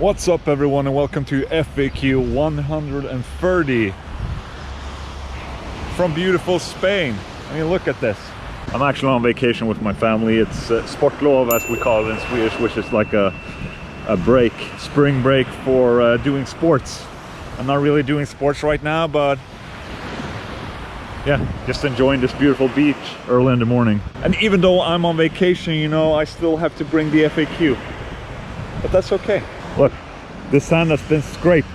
What's up everyone, and welcome to FAQ130 from beautiful Spain. I mean, look at this. I'm actually on vacation with my family. It's sportlov, as we call it in Swedish, which is like a break, spring break for doing sports. I'm not really doing sports right now, but yeah, just enjoying this beautiful beach early in the morning. And even though I'm on vacation, you know, I still have to bring the FAQ, but that's okay. Look, the sand has been scraped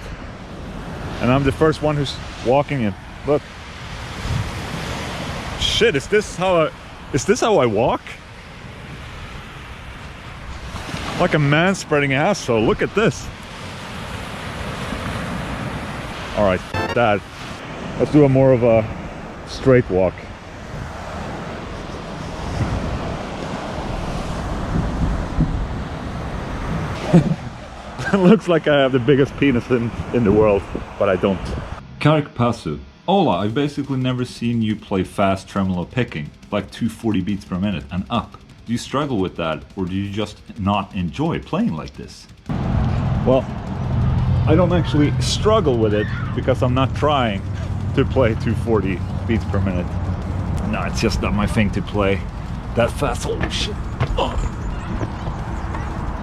and I'm the first one who's walking in. Look, shit, is this how I walk? Like a man spreading asshole. Look at this. All right, Dad, let's do a more of a straight walk. It looks like I have the biggest penis in the world, but I don't. Kark Pasu. Ola, I've basically never seen you play fast tremolo picking, like 240 beats per minute and up. Do you struggle with that, or do you just not enjoy playing like this? Well, I don't actually struggle with it because I'm not trying to play 240 beats per minute. No, it's just not my thing to play that fast. Holy shit. Oh.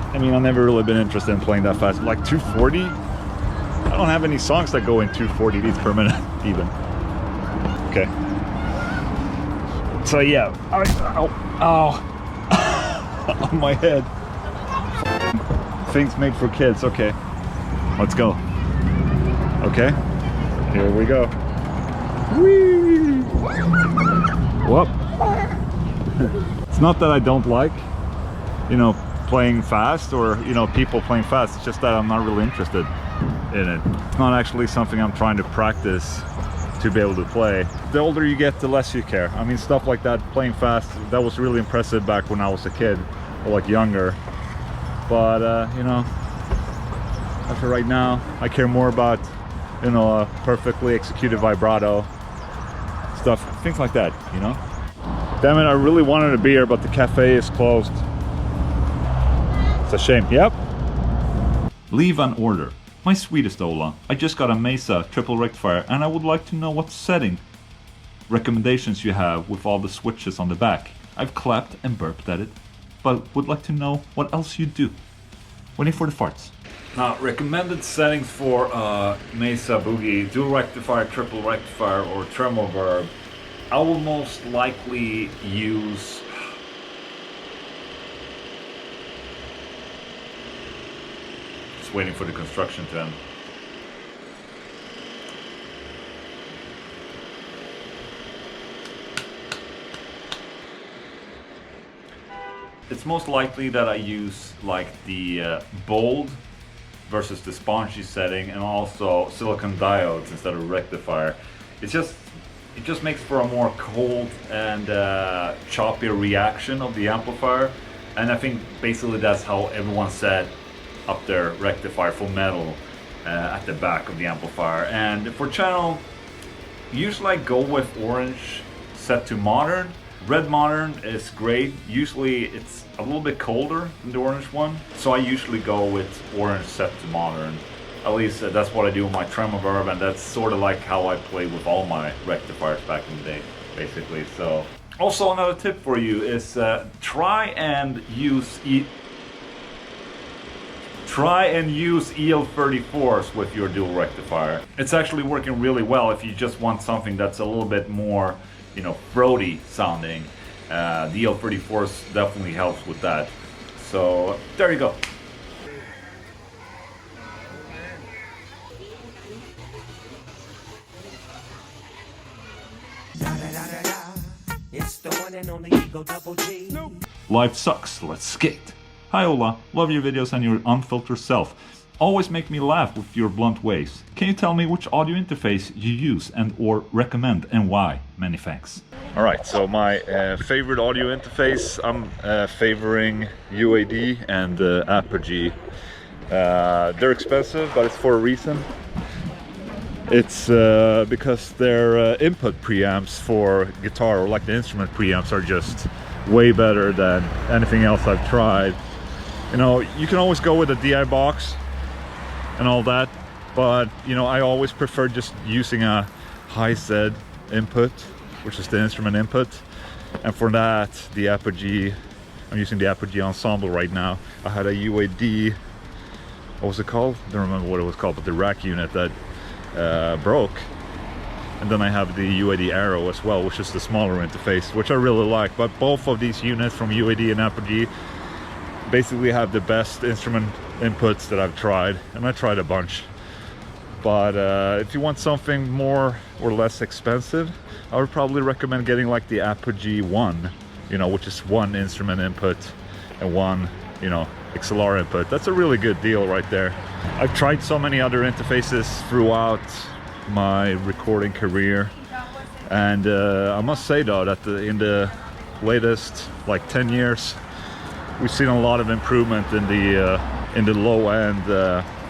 I mean, I've never really been interested in playing that fast. Like 240? I don't have any songs that go in 240 beats per minute, even. Okay. So yeah, ow. On my head. Things made for kids, okay. Let's go. Okay, here we go. Whee! Whoop. It's not that I don't like, you know, playing fast, or, you know, people playing fast. It's just that I'm not really interested in it. It's not actually something I'm trying to practice to be able to play. The older you get, the less you care. I mean, stuff like that, playing fast, that was really impressive back when I was a kid, or like younger. But you know, after right now, I care more about, you know, a perfectly executed vibrato stuff, things like that, you know. Damn it, I really wanted a beer, but the cafe is closed. It's a shame. Yep. Leave an order. My sweetest Ola, I just got a Mesa triple rectifier and I would like to know what setting recommendations you have with all the switches on the back. I've clapped and burped at it, but would like to know what else you do. Waiting for the farts. Now, recommended settings for Mesa Boogie, dual rectifier, triple rectifier, or tremolo verb. I will most likely use... Just waiting for the construction to end. It's most likely that I use like the bold versus the spongy setting, and also silicon diodes instead of rectifier. It just makes for a more cold and choppier reaction of the amplifier, and I think basically that's how everyone set up their rectifier for metal at the back of the amplifier. And for channel, usually I go with orange set to modern. Red modern is great. Usually it's a little bit colder than the orange one, so I usually go with orange set to modern. At least that's what I do with my tremolo verb, and that's sort of like how I play with all my rectifiers back in the day, basically. So, also another tip for you is try and use EL34s with your dual rectifier. It's actually working really well if you just want something that's a little bit more, you know, throaty sounding. The EL34s definitely helps with that. So there you go. It's the one and only Ego Double G. Life sucks, let's skate. Hi Ola, love your videos and your unfiltered self. Always make me laugh with your blunt ways. Can you tell me which audio interface you use and or recommend, and why? Many thanks. Alright, so my favorite audio interface, I'm favoring UAD and Apogee. They're expensive, but it's for a reason. It's because their input preamps for guitar, or like the instrument preamps, are just way better than anything else I've tried. You know, you can always go with a DI box, and all that. But you know, I always prefer just using a high Z input, which is the instrument input. And for that, the Apogee, I'm using the Apogee Ensemble right now. I had a UAD, what was it called? I don't remember what it was called, but the rack unit that broke. And then I have the UAD Arrow as well, which is the smaller interface, which I really like. But both of these units from UAD and Apogee basically have the best instrument inputs that I've tried, and I tried a bunch. But if you want something more or less expensive, I would probably recommend getting like the Apogee 1, you know, which is one instrument input and one, you know, XLR input. That's a really good deal right there. I've tried so many other interfaces throughout my recording career, and I must say though that in the latest like 10 years, we've seen a lot of improvement in the low end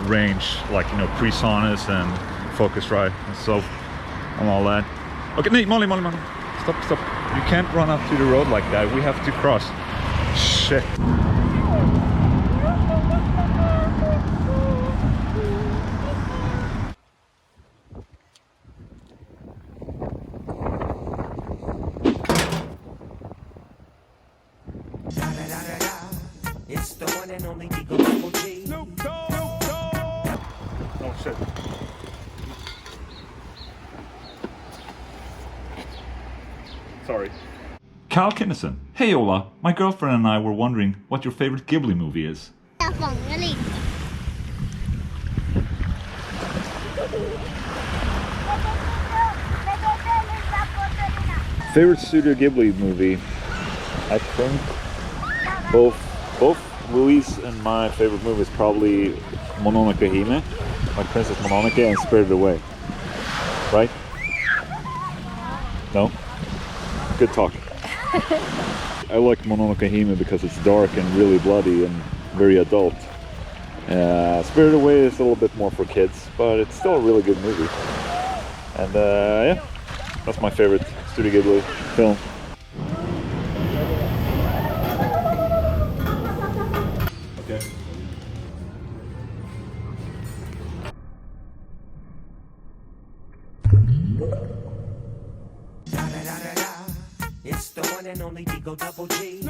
range, like, you know, PreSonus and Focusrite and so and all that. Okay, nee, Molly, stop. You can't run up to the road like that. We have to cross. Shit. It's the one and only Eagle Double G. Oh shit. Sorry. Cal Kinnison. Hey Ola, my girlfriend and I were wondering what your favorite Ghibli movie is. Favorite Studio Ghibli movie? I think both Louise and my favorite movie is probably Mononoke Hime, like Princess Mononoke, and Spirited Away. Right? No? Good talk. I like Mononoke Hime because it's dark and really bloody and very adult. Spirited Away is a little bit more for kids, but it's still a really good movie. And yeah, that's my favorite Studio Ghibli film. Okay. It's the one and only Eagle Double G.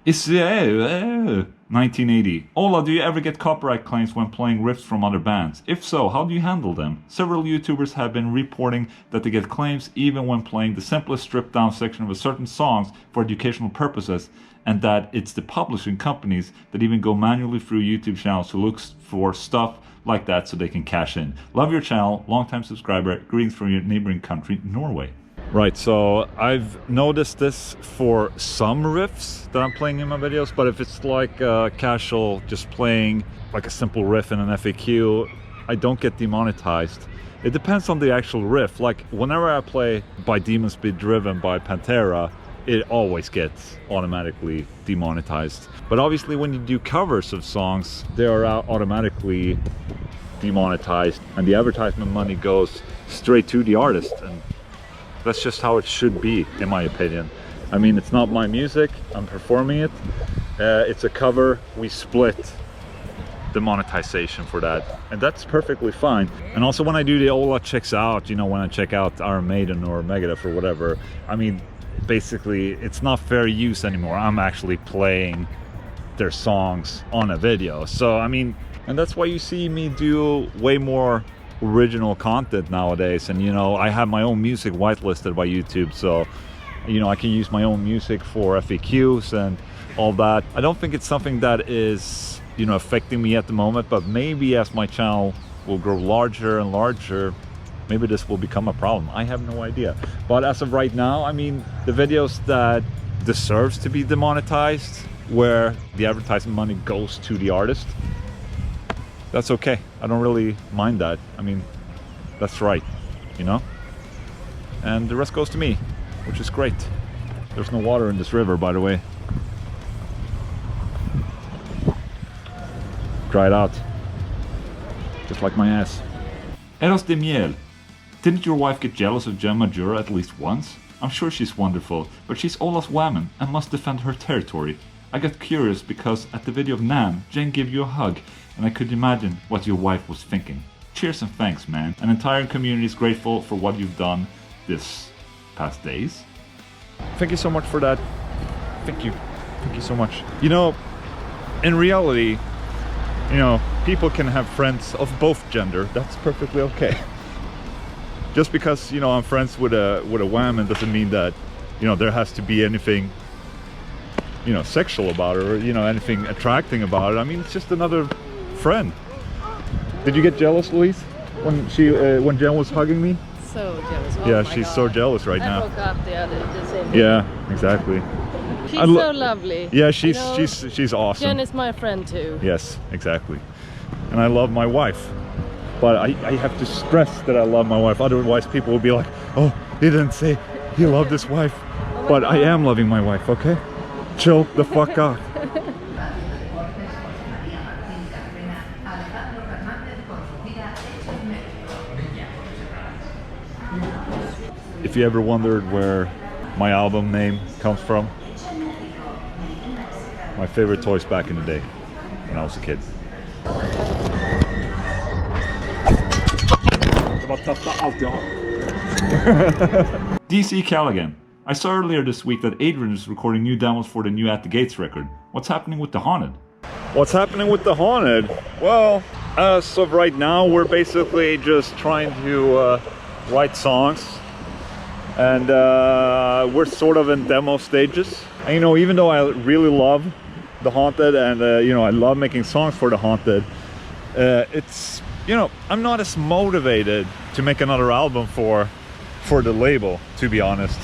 It's 1980. Ola, do you ever get copyright claims when playing riffs from other bands? If so, how do you handle them? Several YouTubers have been reporting that they get claims even when playing the simplest stripped down section of a certain song for educational purposes, and that it's the publishing companies that even go manually through YouTube channels to look for stuff like that so they can cash in. Love your channel, longtime subscriber, greetings from your neighboring country, Norway. Right, so I've noticed this for some riffs that I'm playing in my videos, but if it's like casual, just playing like a simple riff in an FAQ, I don't get demonetized. It depends on the actual riff. Like whenever I play By Demons Be Driven by Pantera, it always gets automatically demonetized. But obviously when you do covers of songs, they are automatically demonetized, and the advertisement money goes straight to the artist. And that's just how it should be, in my opinion. I mean, it's not my music, I'm performing it. It's a cover, we split the monetization for that. And that's perfectly fine. And also when I do the Ola checks out, you know, when I check out Iron Maiden or Megadeth or whatever, I mean, basically, it's not fair use anymore. I'm actually playing their songs on a video. So, I mean, and that's why you see me do way more original content nowadays. And you know, I have my own music whitelisted by YouTube, so you know, I can use my own music for FAQs and all that. I don't think it's something that is, you know, affecting me at the moment, but maybe as my channel will grow larger and larger, maybe this will become a problem. I have no idea. But as of right now, I mean, the videos that deserves to be demonetized, where the advertisement money goes to the artist, that's okay. I don't really mind that. I mean, that's right, you know? And the rest goes to me, which is great. There's no water in this river, by the way. Dry it out. Just like my ass. Eros de Miel. Didn't your wife get jealous of Jen Majura at least once? I'm sure she's wonderful, but she's Ola's woman and must defend her territory. I got curious because at the video of Nan, Jen gave you a hug, and I could imagine what your wife was thinking. Cheers and thanks, man. An entire community is grateful for what you've done this past days. Thank you so much for that. Thank you so much. You know, in reality, you know, people can have friends of both gender. That's perfectly okay. Just because, you know, I'm friends with a woman doesn't mean that, you know, there has to be anything, you know, sexual about it, or, you know, anything attracting about it. I mean, it's just another friend. Did you get jealous, Louise, when Jen was hugging me? So jealous. Oh Yeah, my she's God. so jealous right I now. woke up the same day. Yeah, exactly. She's so lovely. Yeah, You know, she's awesome. Jen is my friend too. Yes, exactly. And I love my wife. But I have to stress that I love my wife. Otherwise people will be like, oh, he didn't say he loved his wife. But I am loving my wife, okay? Chill the fuck out. If you ever wondered where my album name comes from, my favorite toys back in the day when I was a kid. DC Callaghan. I saw earlier this week that Adrian is recording new demos for the new At the Gates record. What's happening with The Haunted? What's happening with The Haunted? Well, as of right now, we're basically just trying to write songs. And we're sort of in demo stages. And, you know, even though I really love The Haunted and, you know, I love making songs for The Haunted, it's, you know, I'm not as motivated to make another album for the label, to be honest.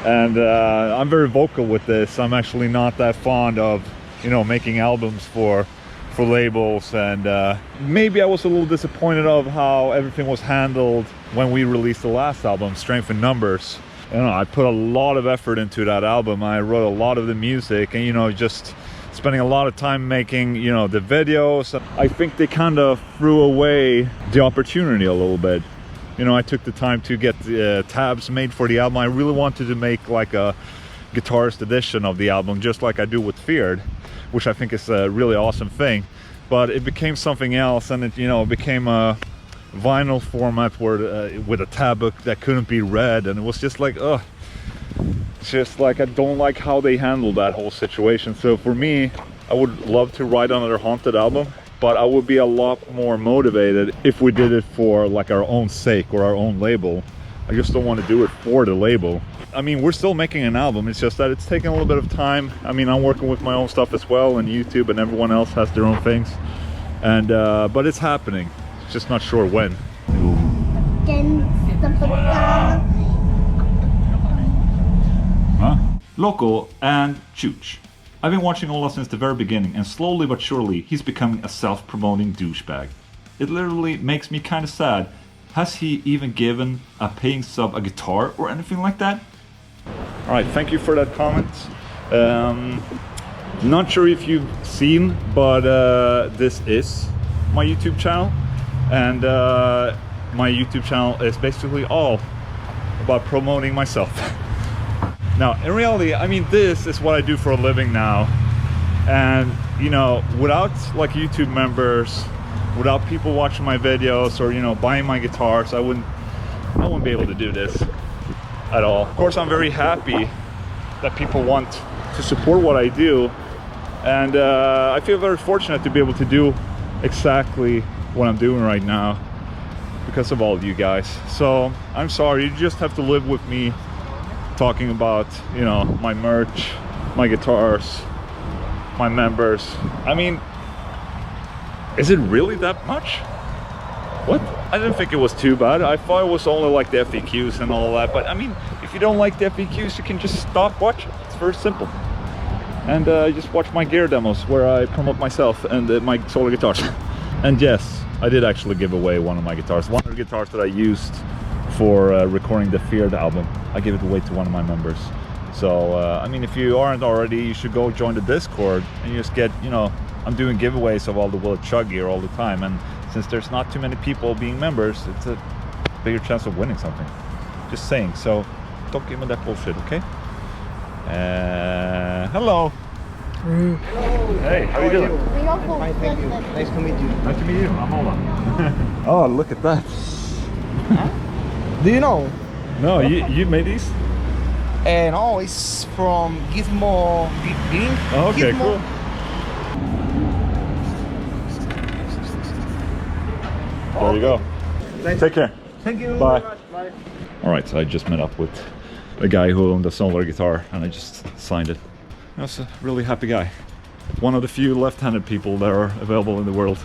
And I'm very vocal with this. I'm actually not that fond of, you know, making albums for labels, and maybe I was a little disappointed of how everything was handled when we released the last album, Strength in Numbers. You know, I put a lot of effort into that album. I wrote a lot of the music, and, you know, just spending a lot of time making, you know, the videos. I think they kind of threw away the opportunity a little bit. You know, I took the time to get the tabs made for the album. I really wanted to make like a guitarist edition of the album, just like I do with Feared, which I think is a really awesome thing. But it became something else, and it, you know, became a vinyl format where with a tab book that couldn't be read, and it was just like, ugh. It's just like, I don't like how they handled that whole situation. So for me, I would love to write another Haunted album, but I would be a lot more motivated if we did it for like our own sake or our own label. I just don't want to do it for the label. I mean, we're still making an album, it's just that it's taking a little bit of time. I mean, I'm working with my own stuff as well, and YouTube, and everyone else has their own things. And but it's happening, just not sure when. Huh? Loco and Chooch. I've been watching Ola since the very beginning, and slowly but surely he's becoming a self-promoting douchebag. It literally makes me kind of sad. Has he even given a paying sub a guitar or anything like that? Alright, thank you for that comment. Not sure if you've seen, but this is my YouTube channel. And my YouTube channel is basically all about promoting myself. Now, in reality, I mean, this is what I do for a living now. And, you know, without like YouTube members, without people watching my videos or, you know, buying my guitars, I wouldn't be able to do this at all. Of course, I'm very happy that people want to support what I do. And I feel very fortunate to be able to do exactly what I'm doing right now because of all of you guys. So I'm sorry, you just have to live with me talking about, you know, my merch, my guitars, my members. I mean, is it really that much? What? I didn't think it was too bad. I thought it was only like the FAQs and all that, but I mean, if you don't like the FAQs, you can just stop watching. It's very simple. And just watch my gear demos where I promote myself and my solo guitars. And yes, I did actually give away one of my guitars. One of the guitars that I used for recording the Feared album, I gave it away to one of my members. So I mean, if you aren't already, you should go join the Discord and you just get, you know, I'm doing giveaways of all the Will Chug gear all the time, and since there's not too many people being members, it's a bigger chance of winning something. Just saying. So don't give me that bullshit, okay? Hello. Hey, how you doing? Fine, thank you. Nice to meet you. Nice to meet you. I'm Ola. Oh, look at that. Do you know? No, you made these? No, it's from Gizmo Green. Oh, okay, Gizmo. cool. There you go. Take care. Thank you. Bye. very much. Bye. Alright, so I just met up with a guy who owned a solar guitar and I just signed it. I was a really happy guy. One of the few left-handed people that are available in the world.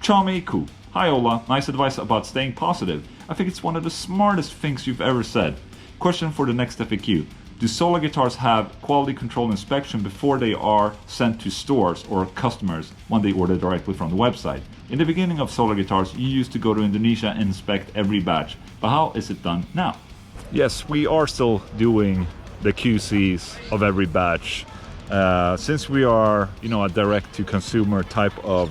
Chamiku. Hi Ola, nice advice about staying positive. I think it's one of the smartest things you've ever said. Question for the next FAQ. Do solar guitars have quality control inspection before they are sent to stores or customers when they order directly from the website? In the beginning of solar guitars, you used to go to Indonesia and inspect every batch, but how is it done now? Yes, we are still doing the QCs of every batch. Since we are, a direct-to-consumer type of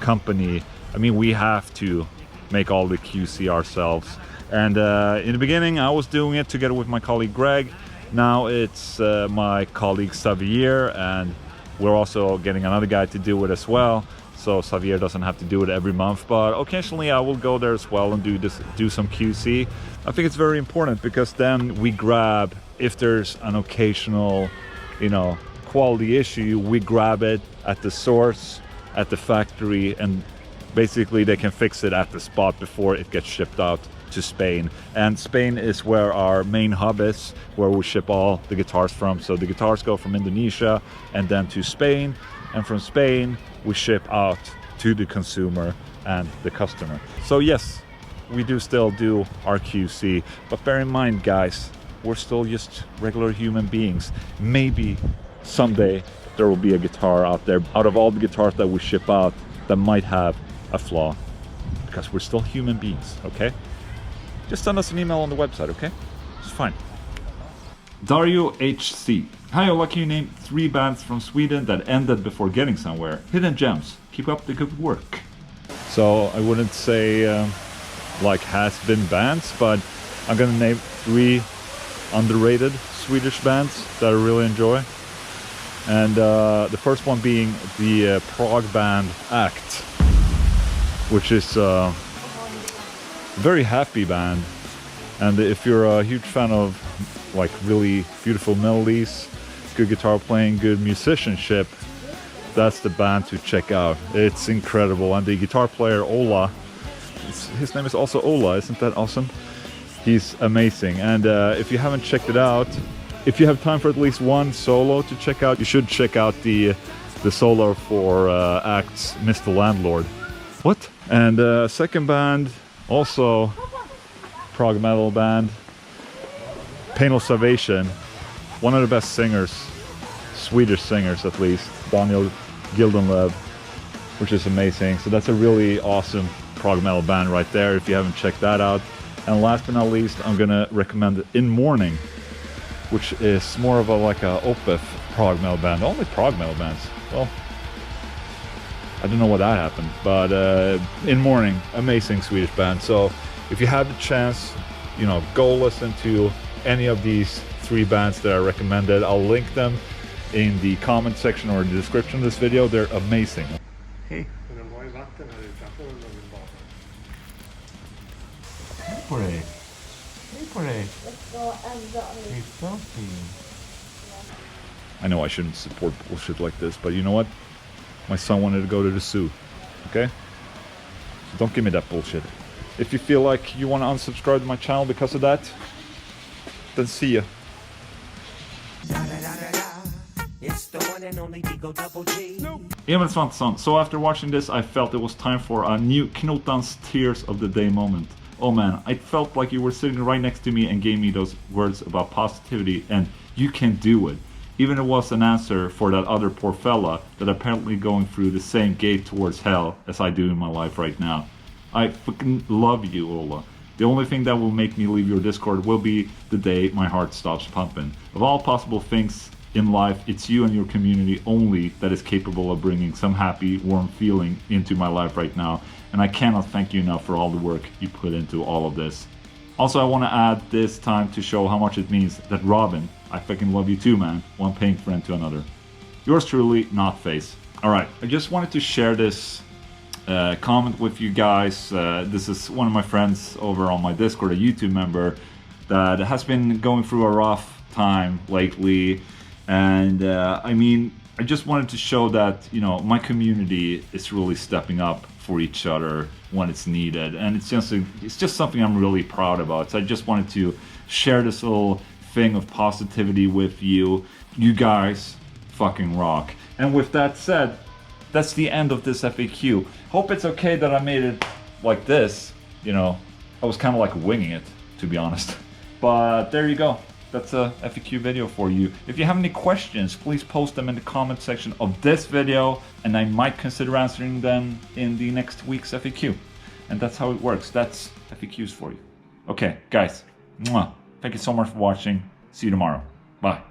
company, I mean, we have to make all the QC ourselves. And in the beginning, I was doing it together with my colleague Greg. Now it's my colleague Xavier, and we're also getting another guy to do it as well. So Xavier doesn't have to do it every month, but occasionally I will go there as well and do some QC. I think it's very important because then we grab, if there's an occasional, quality issue, we grab it at the source, at the factory, and basically they can fix it at the spot before it gets shipped out to Spain. And Spain is where our main hub is, where we ship all the guitars from. So the guitars go from Indonesia and then to Spain, and from Spain we ship out to the consumer and the customer. So yes, we do still do our QC, but bear in mind guys, we're still just regular human beings. Maybe someday there will be a guitar out there, out of all the guitars that we ship out, that might have a flaw, because we're still human beings, okay? Just send us an email on the website, okay? It's fine. Dario HC. Hi Ola, can you name 3 bands from Sweden that ended before getting somewhere? Hidden gems. Keep up the good work. So I wouldn't say like has-been bands, but I'm gonna name 3 underrated Swedish bands that I really enjoy. And the first one being the prog band Act, which is a very happy band. And if you're a huge fan of like really beautiful melodies, good guitar playing, good musicianship, that's the band to check out. It's incredible. And the guitar player Ola, his name is also Ola, isn't that awesome? He's amazing. And if you haven't checked it out, if you have time for at least one solo to check out, you should check out the solo for Act's Mr. Landlord. What? And second band, also prog metal band, Pain of Salvation. One of the best singers, Swedish singers at least, Daniel Gildenlöv, which is amazing. So that's a really awesome prog metal band right there if you haven't checked that out. And last but not least, I'm gonna recommend In Mourning, which is more of like a Opeth prog metal band. Only prog metal bands. Well, I don't know what that happened, but In Mourning, amazing Swedish band. So if you have the chance, go listen to any of these 3 bands that I recommended. I'll link them in the comment section or the description of this video. They're amazing. Hey. Hej på dig. Hej på dig. Hej Sophie. I know I shouldn't support bullshit like this, but you know what? My son wanted to go to the zoo, okay? So don't give me that bullshit. If you feel like you want to unsubscribe to my channel because of that, then see ya. Emil Svantesson. So after watching this, I felt it was time for a new Knotan's Tears of the Day moment. Oh man, I felt like you were sitting right next to me and gave me those words about positivity and you can do it. Even it was an answer for that other poor fella that apparently going through the same gate towards hell as I do in my life right now. I fucking love you, Ola. The only thing that will make me leave your Discord will be the day my heart stops pumping. Of all possible things in life, it's you and your community only that is capable of bringing some happy, warm feeling into my life right now. And I cannot thank you enough for all the work you put into all of this. Also, I want to add this time to show how much it means that Robin, I fucking love you too, man, one paying friend to another. Yours truly, Not Face. All right, I just wanted to share this comment with you guys. This is one of my friends over on my Discord, a YouTube member that has been going through a rough time lately, and I mean, I just wanted to show that, you know, my community is really stepping up for each other when it's needed, and it's just something I'm really proud about. So I just wanted to share this little thing of positivity with you. You guys fucking rock. And with that said, that's the end of this FAQ. Hope it's okay that I made it like this. You know, I was kind of like winging it, to be honest. But there you go. That's a FAQ video for you. If you have any questions, please post them in the comment section of this video, and I might consider answering them in the next week's FAQ. And that's how it works. That's FAQs for you. Okay, guys. Mwah. Thank you so much for watching. See you tomorrow. Bye.